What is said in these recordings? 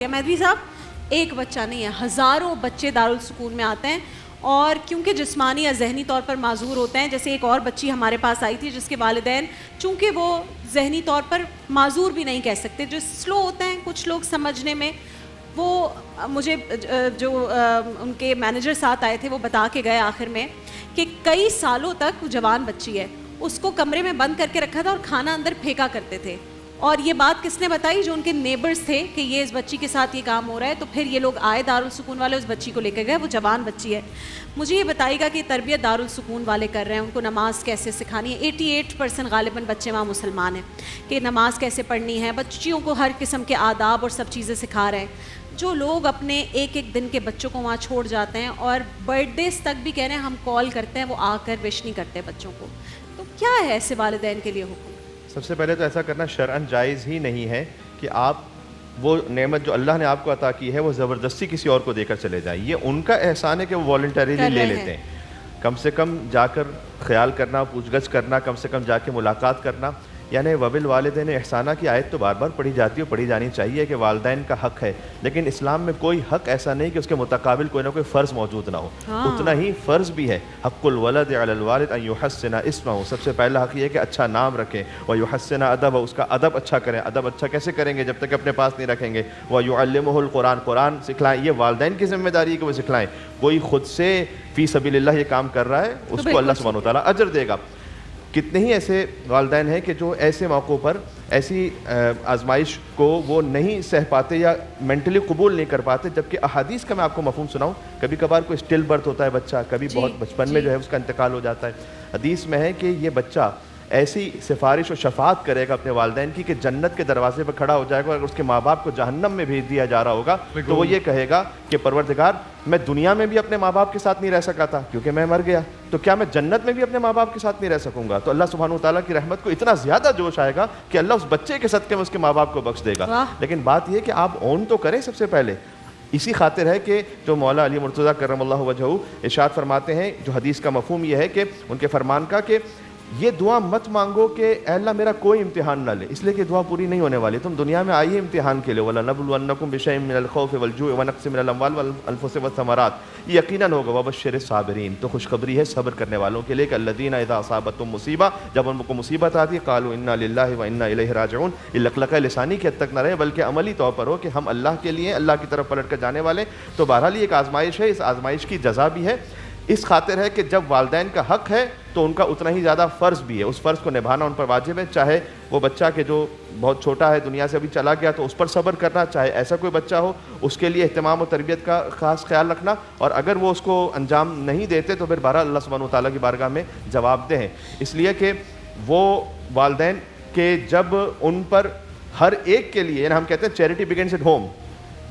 مہدوی صاحب ایک بچہ نہیں ہے، ہزاروں بچے دارالسکون میں آتے ہیں اور کیونکہ جسمانی یا ذہنی طور پر معذور ہوتے ہیں. جیسے ایک اور بچی ہمارے پاس آئی تھی جس کے والدین چونکہ وہ ذہنی طور پر معذور بھی نہیں کہہ سکتے، جو سلو ہوتے ہیں کچھ لوگ سمجھنے میں، وہ مجھے جو ان کے مینیجر ساتھ آئے تھے وہ بتا کے گئے آخر میں کہ کئی سالوں تک جوان بچی ہے، اس کو کمرے میں بند کر کے رکھا تھا اور کھانا اندر پھینکا کرتے تھے. اور یہ بات کس نے بتائی؟ جو ان کے نیبرز تھے کہ یہ اس بچی کے ساتھ یہ کام ہو رہا ہے. تو پھر یہ لوگ آئے دارالسکون والے، اس بچی کو لے کے گئے، وہ جوان بچی ہے. مجھے یہ بتائیے گا کہ تربیت دارالسکون والے کر رہے ہیں، ان کو نماز کیسے سکھانی ہے. 88% غالباً بچے وہاں مسلمان ہیں کہ نماز کیسے پڑھنی ہے، بچیوں کو ہر قسم کے آداب اور سب چیزیں سکھا رہے ہیں. جو لوگ اپنے ایک ایک دن کے بچوں کو وہاں چھوڑ جاتے ہیں اور برتھ ڈیز تک بھی کہہ رہے ہیں ہم کال کرتے ہیں، وہ آ کر وش نہیں کرتے بچوں کو، تو کیا ہے ایسے والدین کے لیے حکم؟ سب سے پہلے تو ایسا کرنا شرعاً جائز ہی نہیں ہے کہ آپ وہ نعمت جو اللہ نے آپ کو عطا کی ہے وہ زبردستی کسی اور کو دے کر چلے جائیں. یہ ان کا احسان ہے کہ وہ والنٹریلی لے لیتے ہیں. کم سے کم جا کر خیال کرنا، پوچھ گچھ کرنا، کم سے کم جا کے ملاقات کرنا. یعنی وبالوالدین احسانہ کی آیت تو بار بار پڑھی جاتی ہے، پڑھی جانی چاہیے کہ والدین کا حق ہے، لیکن اسلام میں کوئی حق ایسا نہیں کہ اس کے متقابل کوئی نہ کوئی فرض موجود نہ ہو. اتنا ہی فرض بھی ہے. حق الولد علی الوالد ان یحسن اسمہ، سب سے پہلا حق یہ ہے کہ اچھا نام رکھیں. ویحسن ادب، اس کا ادب اچھا کریں. ادب اچھا کیسے کریں گے جب تک اپنے پاس نہیں رکھیں گے. ویعلمہ القرآن، قرآن سکھلائیں. یہ والدین کی ذمہ داری ہے کہ وہ سکھلائیں. کوئی خود سے فی سبیل اللہ یہ کام کر رہا ہے اس کو اللہ سبحانہ وتعالیٰ اجر دے گا. کتنے ہی ایسے والدین ہیں کہ جو ایسے موقعوں پر ایسی آزمائش کو وہ نہیں سہ پاتے یا مینٹلی قبول نہیں کر پاتے. جبکہ احادیث کا میں آپ کو مفہوم سناؤں، کبھی کبھار کوئی اسٹل برتھ ہوتا ہے بچہ، کبھی بہت بچپن میں جو ہے اس کا انتقال ہو جاتا ہے. حدیث میں ہے کہ یہ بچہ ایسی سفارش و شفاعت کرے گا اپنے والدین کی کہ جنت کے دروازے پر کھڑا ہو جائے گا. اگر اس کے ماں باپ کو جہنم میں بھیج دیا جا رہا ہوگا تو وہ یہ کہے گا کہ پروردگار میں دنیا میں بھی اپنے ماں باپ کے ساتھ نہیں رہ سکا تھا کیونکہ میں مر گیا، تو کیا میں جنت میں بھی اپنے ماں باپ کے ساتھ نہیں رہ سکوں گا؟ تو اللہ سبحانہ وتعالیٰ کی رحمت کو اتنا زیادہ جوش آئے گا کہ اللہ اس بچے کے صدقے میں اس کے ماں باپ کو بخش دے گا. لیکن بات یہ کہ آپ اون تو کریں سب سے پہلے. اسی خاطر ہے کہ جو مولا علی مرتضیٰ کرم اللہ وجہہ ارشاد فرماتے ہیں، جو حدیث کا مفہوم یہ ہے کہ ان کے فرمان کا کہ یہ دعا مت مانگو کہ اے اللہ میرا کوئی امتحان نہ لے، اس لیے کہ دعا پوری نہیں ہونے والی. تم دنیا میں آئیے امتحان کے لیے. وَلَنَبْلُوَنَّكُمْ بِشَيْءٍ مِّنَ الْخَوْفِ وَالْجُوعِ وَنَقْصٍ مِّنَ الْأَمْوَالِ وَالْأَنفُسِ وَالثَّمَرَاتِ، یہ یقیناً ہوگا. وَبَشِّرِ الصَّابِرِينَ، تو خوشخبری ہے صبر کرنے والوں کے لیے کہ الَّذِينَ إِذَا أَصَابَتْهُمْ مُصِيبَةٌ، جب ان کو مصیبت آتی ہے قَالُوا إِنَّا لِلَّهِ وَإِنَّا إِلَيْهِ راجعون. یہ لقلقہ لسانی کی حد تک نہ رہے بلکہ عملی طور پر ہو کہ ہم اللہ کے لیے، اللہ کی طرف پلٹ کر جانے والے. تو بہرحال یہ ایک آزمائش ہے، اس آزمائش کی جزا بھی ہے. اس خاطر ہے کہ جب والدین کا حق ہے تو ان کا اتنا ہی زیادہ فرض بھی ہے. اس فرض کو نبھانا ان پر واجب ہے. چاہے وہ بچہ کہ جو بہت چھوٹا ہے دنیا سے ابھی چلا گیا تو اس پر صبر کرنا، چاہے ایسا کوئی بچہ ہو اس کے لیے اہتمام و تربیت کا خاص خیال رکھنا. اور اگر وہ اس کو انجام نہیں دیتے تو پھر بہرحال اللہ سبحانہ وتعالیٰ کی بارگاہ میں جواب دہ ہیں. اس لیے کہ وہ والدین کے جب ان پر ہر ایک کے لیے، یعنی ہم کہتے ہیں چیریٹی بگنز ایٹ ہوم،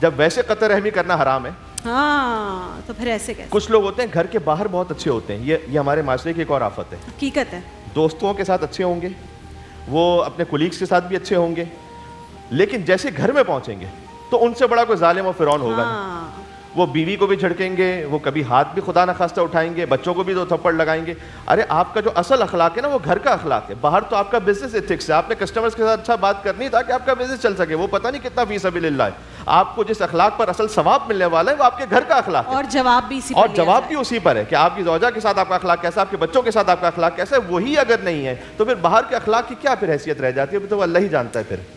جب ویسے قطع رحمی کرنا حرام ہے. ہاں تو پھر ایسے کیسے؟ کچھ لوگ ہوتے ہیں گھر کے باہر بہت اچھے ہوتے ہیں. یہ ہمارے معاشرے کی ایک اور آفت ہے. حقیقت ہے. دوستوں کے ساتھ اچھے ہوں گے، وہ اپنے کولیگس کے ساتھ بھی اچھے ہوں گے، لیکن جیسے گھر میں پہنچیں گے تو ان سے بڑا کوئی ظالم و فرعون ہوگا نہیں. وہ بیوی کو بھی جھڑکیں گے، وہ کبھی ہاتھ بھی خدا نخواستہ اٹھائیں گے، بچوں کو بھی دو تھپڑ لگائیں گے. ارے آپ کا جو اصل اخلاق ہے نا وہ گھر کا اخلاق ہے. باہر تو آپ کا بزنس ایتھکس ہے، آپ نے کسٹمرز کے ساتھ اچھا بات کرنی ہے تاکہ آپ کا بزنس چل سکے. وہ پتہ نہیں کتنا فی سبیل اللہ ہے. آپ کو جس اخلاق پر اصل ثواب ملنے والا ہے وہ آپ کے گھر کا اخلاق ہے، اور جواب بھی اسی پر ہے کہ آپ کی زوجہ کے ساتھ آپ کا اخلاق کیسا، آپ کے بچوں کے ساتھ آپ کا اخلاق کیسا ہے. وہی اگر نہیں ہے تو پھر باہر کے اخلاق کی کیا پھر حیثیت رہ جاتی ہے؟ تو اللہ ہی جانتا ہے پھر.